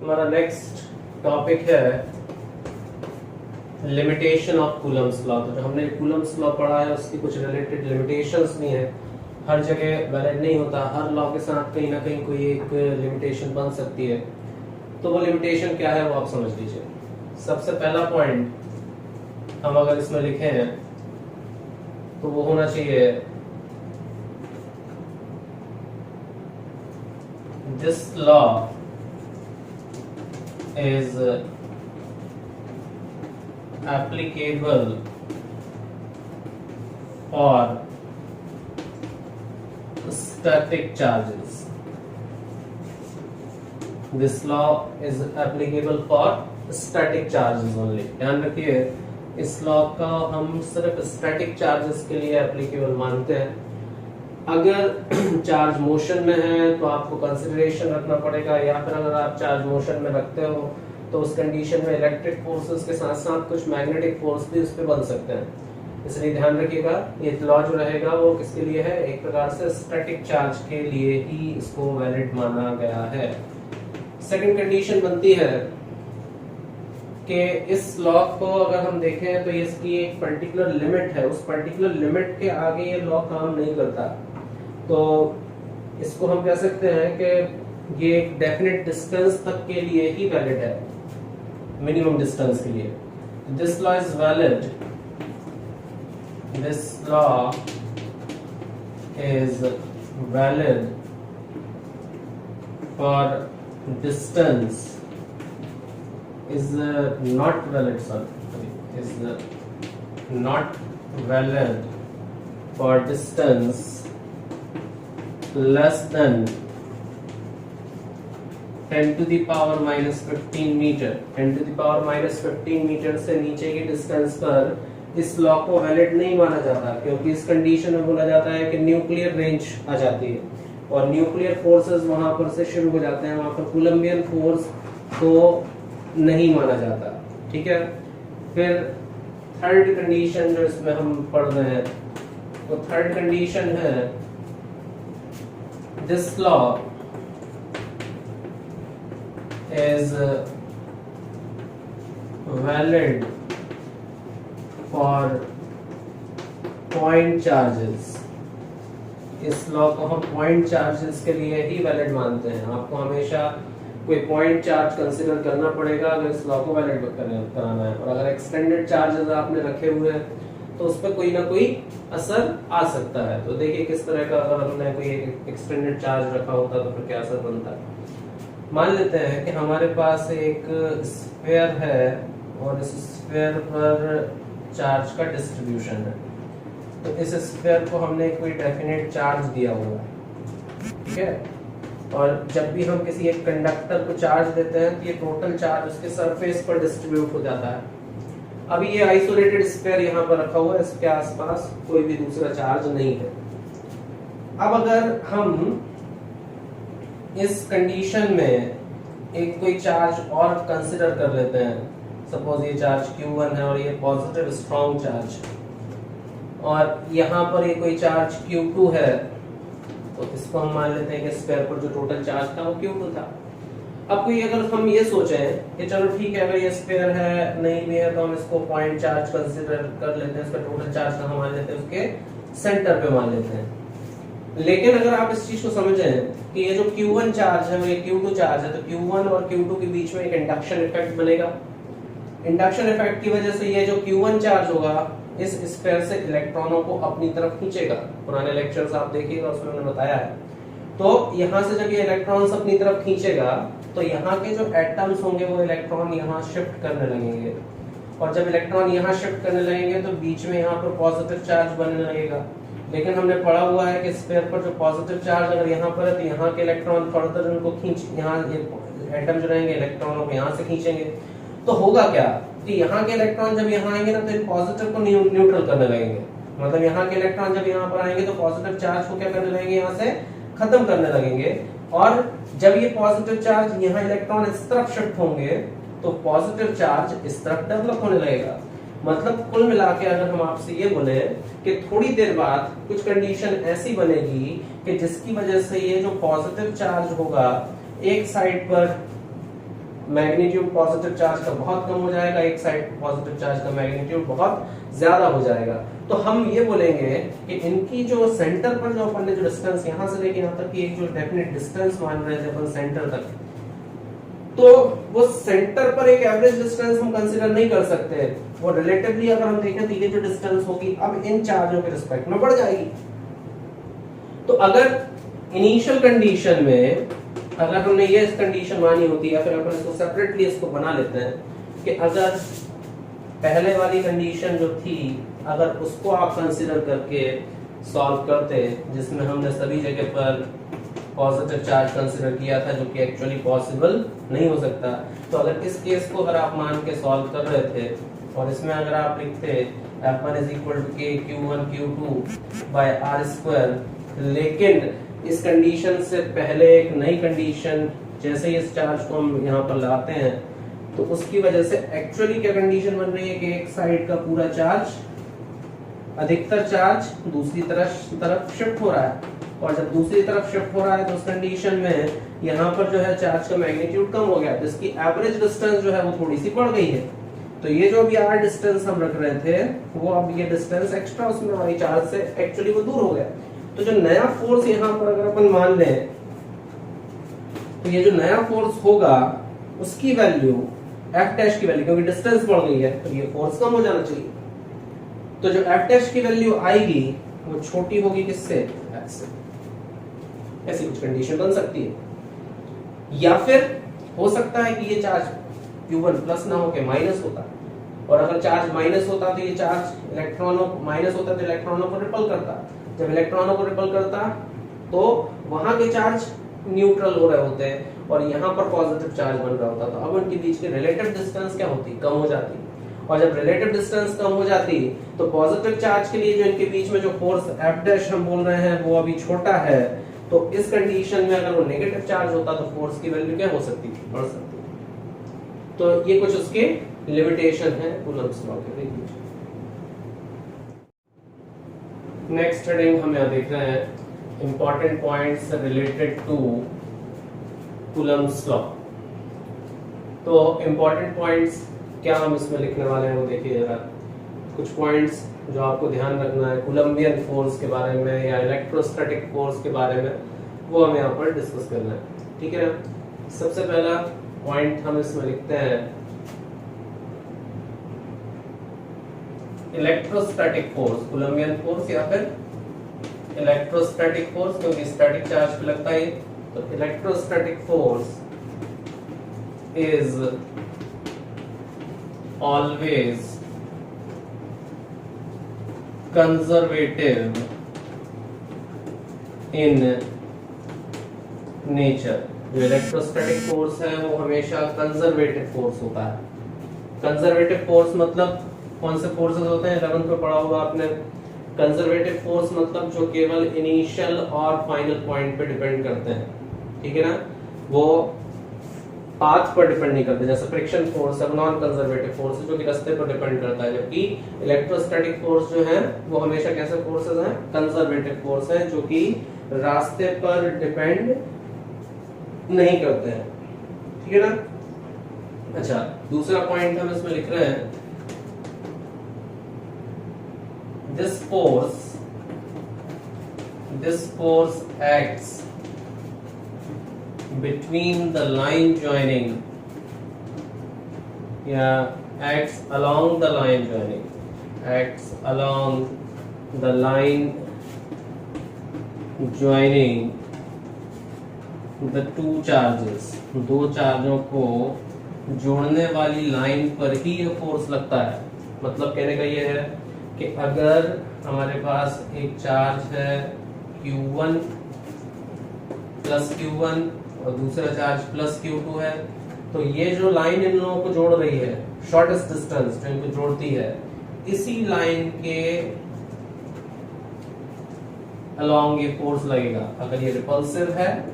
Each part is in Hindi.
हमारा नेक्स्ट टॉपिक है लिमिटेशन ऑफ कूलम्स लॉ। तो जो हमने कूलम्स लॉ पढ़ा है उसकी कुछ रिलेटेड लिमिटेशंस भी हैं। हर जगह वैलिड नहीं होता, हर लॉ के साथ कहीं ना कहीं कोई एक लिमिटेशन बन सकती है। तो वो लिमिटेशन क्या है वो आप समझ लीजिए। सबसे पहला पॉइंट हम अगर इसमें लिखे हैं तो वो होना चाहिए this law is applicable for static charges. This law is applicable for static charges only. ध्यान रखिए, इस लॉ का हम सिर्फ स्टैटिक चार्जेस के लिए एप्लीकेबल मानते हैं। अगर चार्ज मोशन में है तो आपको कंसिडरेशन रखना पड़ेगा, या फिर अगर आप चार्ज मोशन में रखते हो तो उस कंडीशन में इलेक्ट्रिक फोर्सेस के साथ साथ कुछ मैग्नेटिक फोर्स भी उस पर बन सकते हैं। इसलिए ध्यान रखिएगा, ये लॉ जो रहेगा वो किसके लिए है, एक प्रकार से स्टैटिक चार्ज के लिए ही इसको वैलिड माना गया है। सेकंड कंडीशन बनती है कि इस लॉ को अगर हम देखें तो इसकी एक पर्टिकुलर लिमिट है, उस पर्टिकुलर लिमिट के आगे ये लॉ काम नहीं करता। तो इसको हम कह सकते हैं कि ये एक डेफिनेट डिस्टेंस तक के लिए ही वैलिड है, मिनिमम डिस्टेंस के लिए। This law is valid, this law is valid for distance is not valid, sorry, is not valid for distance less than 10 to the power minus 15 metre. 10 to the power minus 15 metre से नीचे की डिस्टेंस पर इस लॉ को वैलिड नहीं माना जाता, क्योंकि इस कंडीशन में बोला जाता है कि न्यूक्लियर रेंज आ जाती है और न्यूक्लियर फोर्सेस वहां पर से शुरू हो जाते हैं, वहां पर कूलम्बियन फोर्स को नहीं माना जाता। ठीक है, फिर थर्ड कंडीशन जो इसमें हम पढ़ रहे हैं वो थर्ड कंडीशन है this law is valid for point charges. इस लॉ को हम पॉइंट चार्जेस के लिए ही वैलिड मानते हैं। आपको हमेशा कोई पॉइंट चार्ज कंसीडर करना पड़ेगा अगर इस लॉ को वैलिड कराना है। और अगर एक्सटेंडेड चार्जेस आपने रखे हुए हैं तो उस पर कोई ना कोई असर आ सकता है। तो देखिए किस तरह का, अगर हमने कोई एक्सटेंडेड चार्ज रखा होता तो फिर क्या असर बनता है। मान लेते हैं कि हमारे पास एक स्फीयर है और इस स्फीयर पर चार्ज का डिस्ट्रीब्यूशन है। तो इस स्फीयर को हमने कोई डेफिनेट चार्ज दिया हुआ है, ठीक है। और जब भी हम किसी एक कंडक्टर को चार्ज देते हैं तो ये टोटल चार्ज उसके सरफेस पर डिस्ट्रीब्यूट हो जाता है। अभी ये आइसोलेटेड स्फीयर यहाँ पर रखा हुआ है, इसके आसपास कोई भी दूसरा चार्ज नहीं है। अब अगर हम इस कंडीशन में एक कोई चार्ज और कंसिडर कर लेते हैं, सपोज ये चार्ज Q1 है और ये पॉजिटिव स्ट्रॉन्ग चार्ज, और यहाँ पर ये कोई चार्ज Q2 है, तो इसको हम मान लेते हैं कि स्फीयर पर जो टोटल चार्ज था वो Q2 था। अब कोई अगर हम ये सोचें कि चलो ठीक है, अगर ये स्फीयर है नहीं भी है तो हम इसको पॉइंट चार्ज कंसीडर कर लेते हैं, इसका टोटल चार्ज कहाँ मान लेते हैं, उसके सेंटर पे मान लेते हैं। लेकिन अगर आप इस चीज को समझें कि ये जो Q1 चार्ज है वो ये Q2 चार्ज है, तो Q1 और Q2 के बीच में एक इंडक्शन इफेक्ट बनेगा। इंडक्शन इफेक्ट की वजह से ये जो Q1 चार्ज होगा इस स्फीयर से इलेक्ट्रॉनों को अपनी तरफ खींचेगा। पुराने लेक्चर्स आप देखिएगा, उसमें मैंने बताया है। तो यहाँ से जब ये इलेक्ट्रॉन्स अपनी तरफ खींचेगा तो यहाँ के जो एटम्स होंगे वो इलेक्ट्रॉन यहाँ शिफ्ट करने लगेंगे, और जब इलेक्ट्रॉन यहाँ शिफ्ट करने लगेंगे तो बीच में यहाँ पर पॉजिटिव चार्ज बनने लगेगा। लेकिन हमने पढ़ा हुआ है कि स्फीयर पर जो पॉजिटिव चार्ज अगर यहाँ पर है तो यहाँ के इलेक्ट्रॉन फर्दर उनको खींच, यहाँ एटम जो रहेंगे इलेक्ट्रॉनों को यहाँ से खींचेंगे। तो होगा क्या कि यहाँ के इलेक्ट्रॉन जब यहाँ आएंगे ना तो पॉजिटिव को न्यूट्रल करने लगेंगे। मतलब यहाँ के इलेक्ट्रॉन जब यहाँ पर आएंगे तो पॉजिटिव चार्ज को क्या करने लगेंगे, यहाँ से खत्म करने लगेंगे। और जब ये पॉजिटिव चार्ज यहाँ इलेक्ट्रॉन इस तरफ शिफ्ट होंगे तो पॉजिटिव चार्ज इस तरफ डेवलप होने लगेगा। मतलब कुल मिला के अगर हम आपसे ये बोले कि थोड़ी देर बाद कुछ कंडीशन ऐसी बनेगी कि जिसकी वजह से ये जो पॉजिटिव चार्ज होगा एक साइड पर मैग्नीट्यूड पॉजिटिव चार्ज का बहुत कम हो जाएगा, एक साइड पॉजिटिव चार्ज का मैग्नीट्यूड बहुत ज्यादा हो जाएगा। तो हम ये बोलेंगे कि इनकी जो सेंटर पर जो अपन ने जो डिस्टेंस यहां से लेके यहां तक की एक जो डेफिनेट डिस्टेंस मान रहे थे अपन सेंटर तक, तो वो सेंटर पर एक एवरेज डिस्टेंस हम कंसीडर नहीं कर सकते। वो रिलेटिवली अगर हम देखें तो ये जो डिस्टेंस होगी अब इन चार्जों के रिस्पेक्ट में बढ़ जाएगी। तो अगर इनिशियल कंडीशन में अगर हमने ये कंडीशन मानी होती या फिर अपन इसको सेपरेटली इसको बना लेते हैं कि अगर पहले वाली कंडीशन जो थी अगर उसको आप कंसीडर करके सॉल्व करते, जिसमें हमने सभी जगह पर पॉजिटिव चार्ज कंसीडर किया था जो कि एक्चुअली पॉसिबल नहीं हो सकता, तो अगर इस केस को अगर आप मान के सॉल्व कर रहे थे और इसमें अगर आप लिखते F1 = k q1 q2 by r², लेकिन इस कंडीशन से पहले एक नई कंडीशन जैसे ही इस चार्ज को हम यहाँ पर लाते हैं तो उसकी वजह से एक्चुअली क्या कंडीशन बन रही है कि एक साइड का पूरा चार्ज, अधिकतर चार्ज दूसरी तरफ शिफ्ट हो रहा है, और जब दूसरी तरफ शिफ्ट हो रहा है तो उस कंडीशन में यहाँ पर जो है चार्ज का मैग्नीट्यूड कम हो गया, जिसकी एवरेज डिस्टेंस जो है वो थोड़ी सी बढ़ गई है। तो ये जो भी r डिस्टेंस हम रख रहे थे वो अब ये डिस्टेंस एक्स्ट्रा उसमें हमारी चार्ज से एक्चुअली वो दूर हो गया। तो जो नया फोर्स यहाँ पर अगर अपन मान लें तो ये जो नया फोर्स होगा उसकी वैल्यू F' की वैल्यू, क्योंकि डिस्टेंस बढ़ गई है तो ये फोर्स कम हो जाना चाहिए। तो जो F' की वैल्यू आएगी वो छोटी होगी किससे, F से। ऐसी कुछ कंडीशन बन सकती है। या फिर हो सकता है कि ये चार्ज Q1 प्लस ना होके माइनस होता, और अगर चार्ज माइनस होता तो ये चार्ज इलेक्ट्रॉनों माइनस होता तो इलेक्ट्रॉनों को रिपल करता, जब इलेक्ट्रॉनों को रिपल करता तो वहां के चार्ज न्यूट्रल हो रहे होते हैं और यहाँ पर पॉजिटिव चार्ज बन रहा होता, तो अब उनके बीच की रिलेटिव डिस्टेंस क्या होती, कम हो जाती। और जब रिलेटिव डिस्टेंस कम हो जाती तो पॉजिटिव चार्ज के लिए जो इनके बीच में जो फोर्स F' हम बोल रहे हैं वो अभी छोटा है, तो इस कंडीशन में अगर वो नेगेटिव चार्ज होता तो फोर्स की वैल्यू क्या हो सकती थी, बढ़ सकती। तो ये कुछ उसके लिमिटेशन है कूलम्ब्स लॉ के। नेक्स्ट हेडिंग हम यहाँ देख रहे हैं important points related to Coulomb's law. तो इंपॉर्टेंट पॉइंट्स क्या हम इसमें लिखने वाले हैं वो देखिए जरा। कुछ पॉइंट्स जो आपको ध्यान रखना है कूलम्बियन फोर्स के बारे में या इलेक्ट्रोस्टैटिक फोर्स के बारे में, वो हमें यहाँ पर डिस्कस करना है, ठीक है। सबसे पहला पॉइंट हम इसमें लिखते हैं इलेक्ट्रोस्टैटिक फोर्स, कूलम्बियन फोर्स या फिर इलेक्ट्रोस्टैटिक फोर्स, क्योंकि स्टैटिक चार्ज पे लगता है। तो electrostatic force is always conservative in nature. जो इलेक्ट्रोस्टैटिक फोर्स है वो हमेशा कंजर्वेटिव फोर्स होता है। कंजर्वेटिव फोर्स मतलब कौन से फोर्सेस होते हैं, 11th में पढ़ा होगा आपने। कंजर्वेटिव फोर्स मतलब जो केवल इनिशियल और फाइनल पॉइंट पे डिपेंड करते हैं, ठीक है ना, वो पाथ पर डिपेंड नहीं करते। जैसे फ्रिक्शन फोर्स है नॉन कंजर्वेटिव फोर्स है जो कि रास्ते पर डिपेंड करता है, जबकि इलेक्ट्रोस्टैटिक फोर्स जो है वो हमेशा कैसे फोर्सेस हैं, कंजर्वेटिव फोर्स हैं जो कि रास्ते पर डिपेंड नहीं करते हैं, ठीक है ना। अच्छा, दूसरा पॉइंट हम इसमें लिख रहे हैं this force acts between the line joining acts along the line joining the two charges, दो चार्जों को जोड़ने वाली लाइन पर ही ये फोर्स लगता है। मतलब कहने का ये है कि अगर हमारे पास एक चार्ज है Q1 प्लस Q1 और दूसरा चार्ज प्लस Q2 है, तो ये जो लाइन इन लोगों को जोड़ रही है, शॉर्टेस्ट डिस्टेंस जो इनको जोड़ती है, इसी लाइन के अलोंग ये फोर्स लगेगा। अगर ये रिपल्सिव है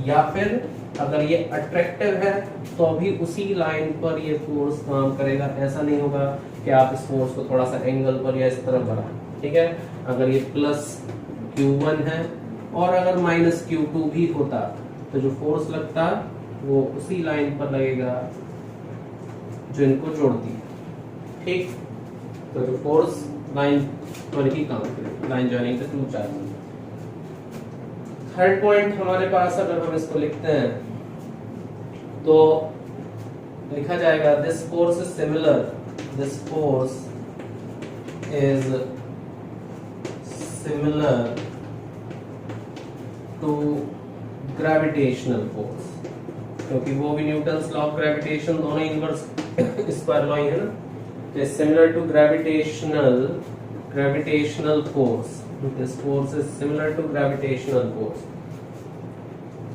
या फिर अगर ये अट्रैक्टिव है तो भी उसी लाइन पर ये फोर्स काम करेगा। ऐसा नहीं होगा कि आप इस फोर्स को थोड़ा सा एंगल पर या इस तरफ बढ़ाएं, ठीक है। अगर ये प्लस Q1 है और अगर माइनस Q2 भी होता तो जो फोर्स लगता वो उसी लाइन पर लगेगा जो इनको जोड़ती है, ठीक। तो जो फोर्स लाइन पर ही काम करेगी, line joining the two charges. Third point हमारे पास अगर हम इसको लिखते हैं तो लिखा जाएगा this force is similar, this force is similar to gravitational force, क्योंकि वो भी न्यूटन्स लॉ ऑफ ग्रेविटेशन दोनों इनवर्स स्क्वायर लॉ ही है ना। तो similar to gravitational force, this force is similar to gravitational force,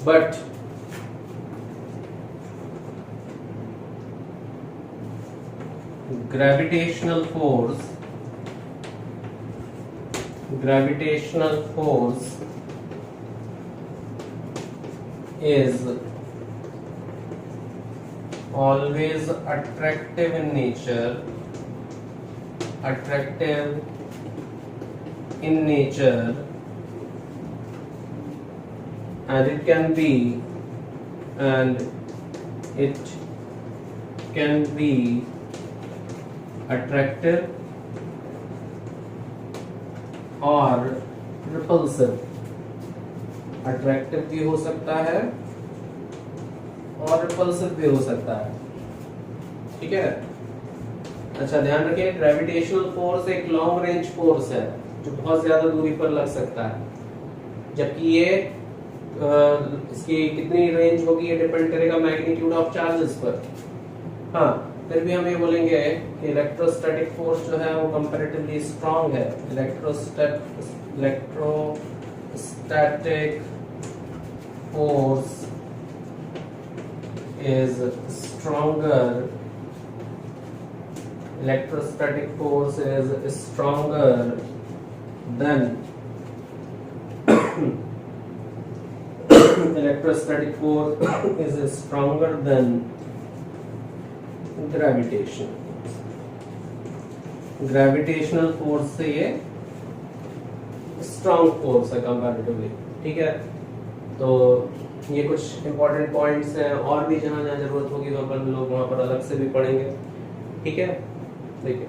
but gravitational force is always attractive in nature, and it can be attractive और repulsive, अट्रैक्टिव भी हो सकता है और रिपल्सिव भी हो सकता है, ठीक है। अच्छा ध्यान रखिए, ग्रेविटेशनल फोर्स एक लॉन्ग रेंज फोर्स है जो बहुत ज्यादा दूरी पर लग सकता है, जबकि ये इसकी कितनी रेंज होगी ये डिपेंड करेगा मैग्नीट्यूड ऑफ चार्जेस पर। हाँ, फिर भी हम ये बोलेंगे कि इलेक्ट्रोस्टैटिक फोर्स जो है वो कंपैरेटिवली स्ट्रांग है। Electrostatic force is stronger, electrostatic force is stronger than electrostatic force is stronger than gravitational force से ये स्ट्रॉन्ग फोर्स है कंपैरेटिवली, ठीक है। तो ये कुछ इंपॉर्टेंट पॉइंट्स हैं, और भी जहां जहां जरूरत होगी वहां पर लोग वहां पर अलग से भी पढ़ेंगे, ठीक है। देखिए